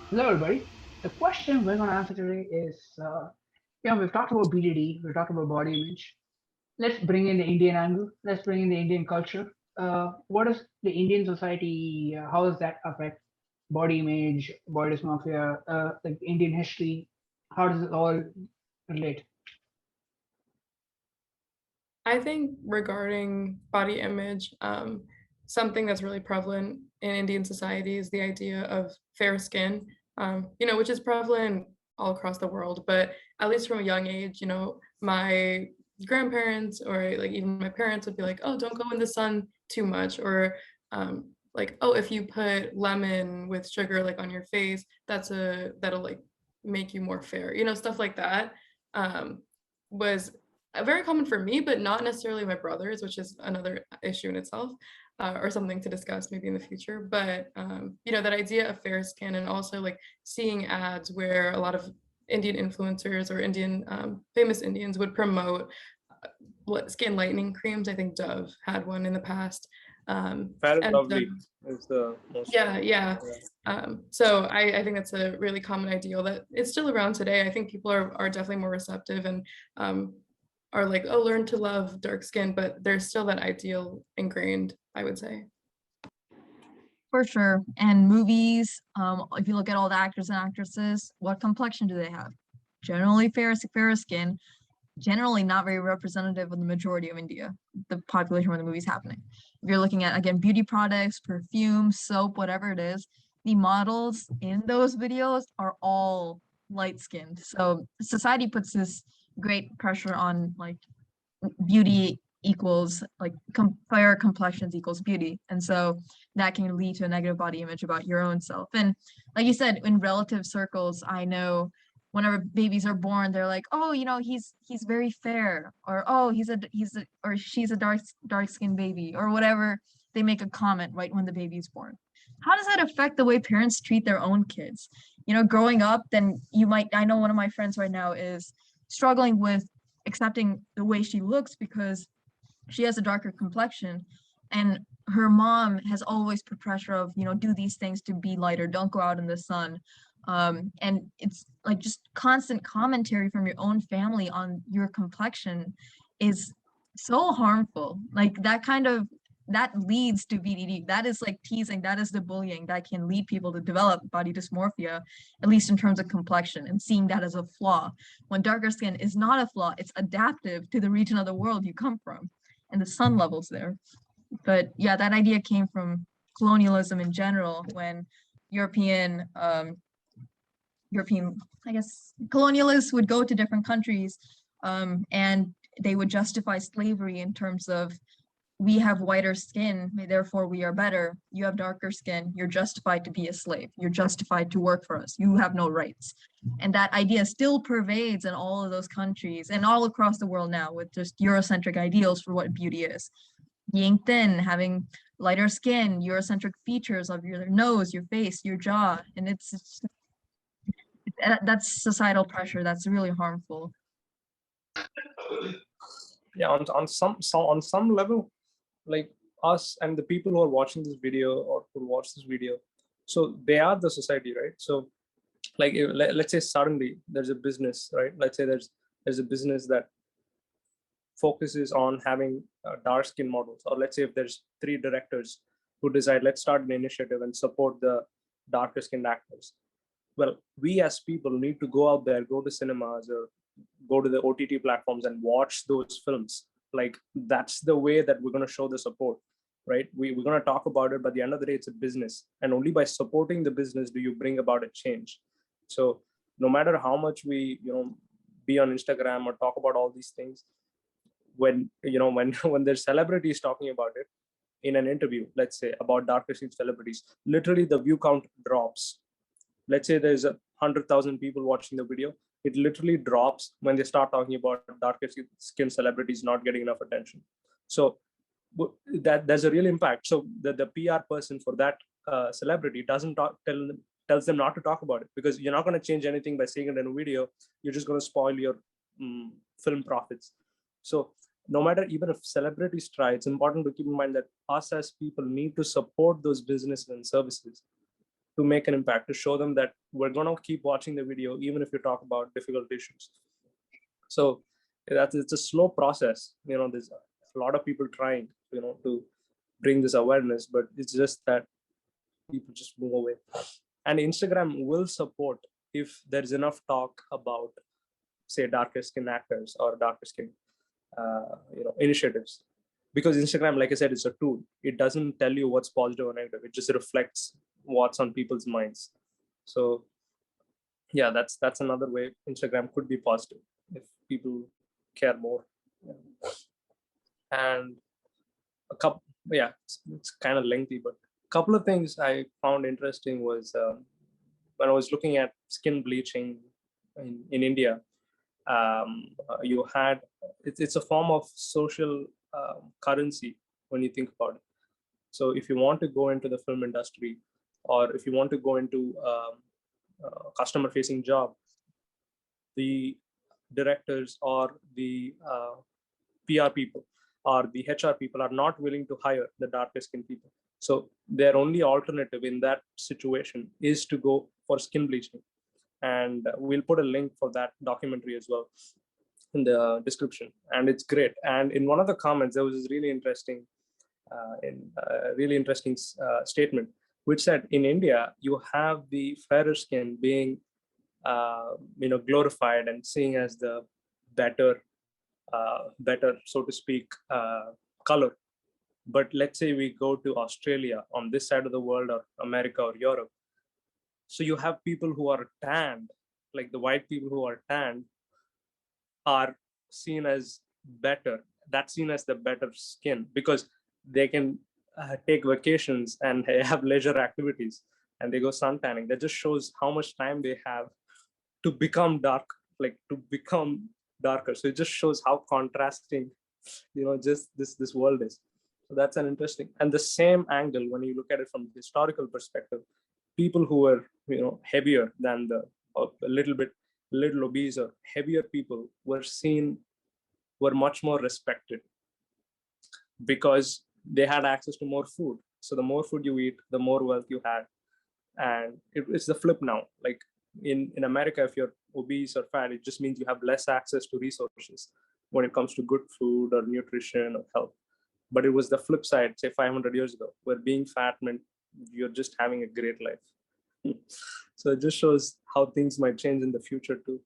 Hello, everybody. The question we're going to answer today is, we've talked about BDD, we've talked about body image. Let's bring in the Indian angle. Let's bring in the Indian culture. What does the Indian society, how does that affect body image, body dysmorphia, like Indian history? How does it all relate? I think regarding body image, something that's really prevalent in Indian society is the idea of fair skin, which is prevalent all across the world. But at least from a young age, my grandparents or like even my parents would be like, "Oh, don't go in the sun too much," or like, "Oh, if you put lemon with sugar like on your face, that'll like make you more fair," stuff like that. Was very common for me, but not necessarily my brothers, which is another issue in itself, or something to discuss maybe in the future. But that idea of fair skin, and also like seeing ads where a lot of Indian influencers or Indian famous Indians would promote skin lightening creams. I think Dove had one in the past. Fair and and Lovely is the most. yeah. So I think that's a really common ideal that it's still around today. I think people are definitely more receptive and are like, oh, learn to love dark skin, but there's still that ideal ingrained, I would say. For sure. And movies, if you look at all the actors and actresses, what complexion do they have? Generally fair skin, generally not very representative of the majority of India, the population where the movie's happening. If you're looking at, again, beauty products, perfume, soap, whatever it is, the models in those videos are all light-skinned. So society puts this great pressure on like beauty equals like fair complexions equals beauty, and so that can lead to a negative body image about your own self. And like you said, in relative circles, I know whenever babies are born, they're like, oh, he's very fair, or oh, he's a or she's a dark skinned baby, or whatever. They make a comment right when the baby's born. How does that affect the way parents treat their own kids? Growing up, then I know one of my friends right now is struggling with accepting the way she looks because she has a darker complexion, and her mom has always put pressure of, do these things to be lighter, don't go out in the sun. And it's like just constant commentary from your own family on your complexion is so harmful. Like that leads to BDD. That is like teasing, that is the bullying that can lead people to develop body dysmorphia, at least in terms of complexion, and seeing that as a flaw, when darker skin is not a flaw, it's adaptive to the region of the world you come from and the sun levels there. But yeah, that idea came from colonialism in general, when European, I guess, colonialists would go to different countries, and they would justify slavery in terms of, we have whiter skin, therefore we are better. You have darker skin, you're justified to be a slave. You're justified to work for us. You have no rights. And that idea still pervades in all of those countries and all across the world now, with just Eurocentric ideals for what beauty is. Being thin, having lighter skin, Eurocentric features of your nose, your face, your jaw. And that's societal pressure that's really harmful. Yeah, on some level, like us and the people who are watching this video or who watch this video, so they are the society, right? So like let's say suddenly there's a business, right? Let's say there's a business that focuses on having dark skin models, or let's say if there's 3 directors who decide, let's start an initiative and support the darker skinned actors. Well, we as people need to go out there, go to cinemas or go to the OTT platforms and watch those films. Like that's the way that we're going to show the support, right? We're going to talk about it, but at the end of the day, it's a business, and only by supporting the business do you bring about a change. So no matter how much we be on Instagram or talk about all these things, when when there's celebrities talking about it in an interview, let's say about darker skinned celebrities, literally the view count drops. Let's say there's 100,000 people watching the video, it literally drops when they start talking about darker skin celebrities not getting enough attention. So that there's a real impact. So the PR person for that celebrity doesn't tells them not to talk about it, because you're not going to change anything by saying it in a video. You're just going to spoil your film profits. So no matter, even if celebrities try, it's important to keep in mind that us as people need to support those businesses and services. to make an impact, to show them that we're going to keep watching the video even if you talk about difficult issues. So it's a slow process. There's a lot of people trying, to bring this awareness, but it's just that people just move away. And Instagram will support if there's enough talk about, say, darker skin actors or darker skin initiatives, because Instagram, like I said, is a tool. It doesn't tell you what's positive or negative. It just reflects what's on people's minds. So yeah, that's another way Instagram could be positive if people care more. And a couple, it's kind of lengthy, but a couple of things I found interesting was when I was looking at skin bleaching in India. You had it's a form of social currency when you think about it. So if you want to go into the film industry, or if you want to go into customer facing job, the directors or the PR people or the HR people are not willing to hire the darker skin people. So their only alternative in that situation is to go for skin bleaching. And we'll put a link for that documentary as well in the description. And it's great. And in one of the comments, there was this really interesting statement, which said in India, you have the fairer skin being glorified and seen as the better, so to speak, color. But let's say we go to Australia on this side of the world, or America or Europe. So you have people who are tanned, like the white people who are tanned are seen as better. That's seen as the better skin because they can take vacations and have leisure activities, and they go sun tanning. That just shows how much time they have to become dark, like to become darker. So it just shows how contrasting, just this world is. So that's an interesting, and the same angle when you look at it from the historical perspective, people who were heavier than a little obese or heavier people were much more respected because they had access to more food. So the more food you eat, the more wealth you had. And it's the flip now. Like in America, if you're obese or fat, it just means you have less access to resources when it comes to good food or nutrition or health. But it was the flip side, say 500 years ago, where being fat meant you're just having a great life. So it just shows how things might change in the future too.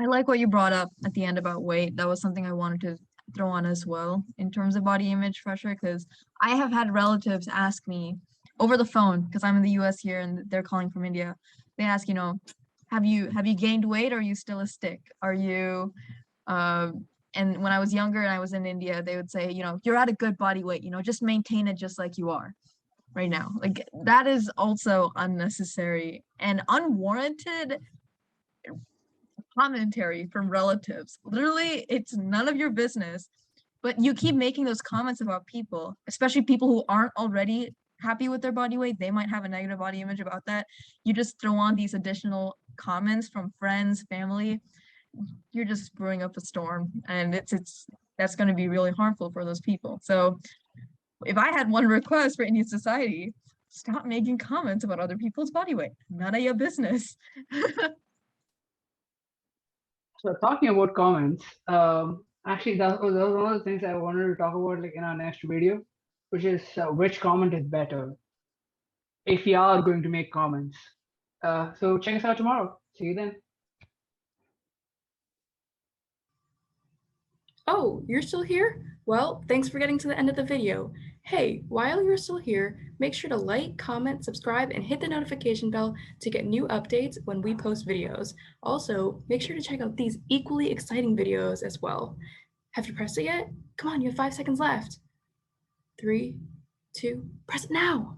I like what you brought up at the end about weight. That was something I wanted to throw on as well in terms of body image pressure, because I have had relatives ask me over the phone, because I'm in the US here and they're calling from India. They ask, have you gained weight, or are you still a stick? Are you and when I was younger and I was in India, they would say, you're at a good body weight, just maintain it just like you are right now. Like that is also unnecessary and unwarranted commentary from relatives. Literally, it's none of your business, but you keep making those comments about people, especially people who aren't already happy with their body weight. They might have a negative body image about that. You just throw on these additional comments from friends, family. You're just brewing up a storm, and that's going to be really harmful for those people. So if I had one request for Indian society, stop making comments about other people's body weight. None of your business. So talking about comments, actually that was one of the things I wanted to talk about, like in our next video, which is which comment is better if you are going to make comments. So check us out tomorrow. See you then. Oh, you're still here? Well, thanks for getting to the end of the video. Hey, while you're still here, make sure to like, comment, subscribe, and hit the notification bell to get new updates when we post videos. Also, make sure to check out these equally exciting videos as well. Have you pressed it yet? Come on, you have 5 seconds left. 3, 2, press it now.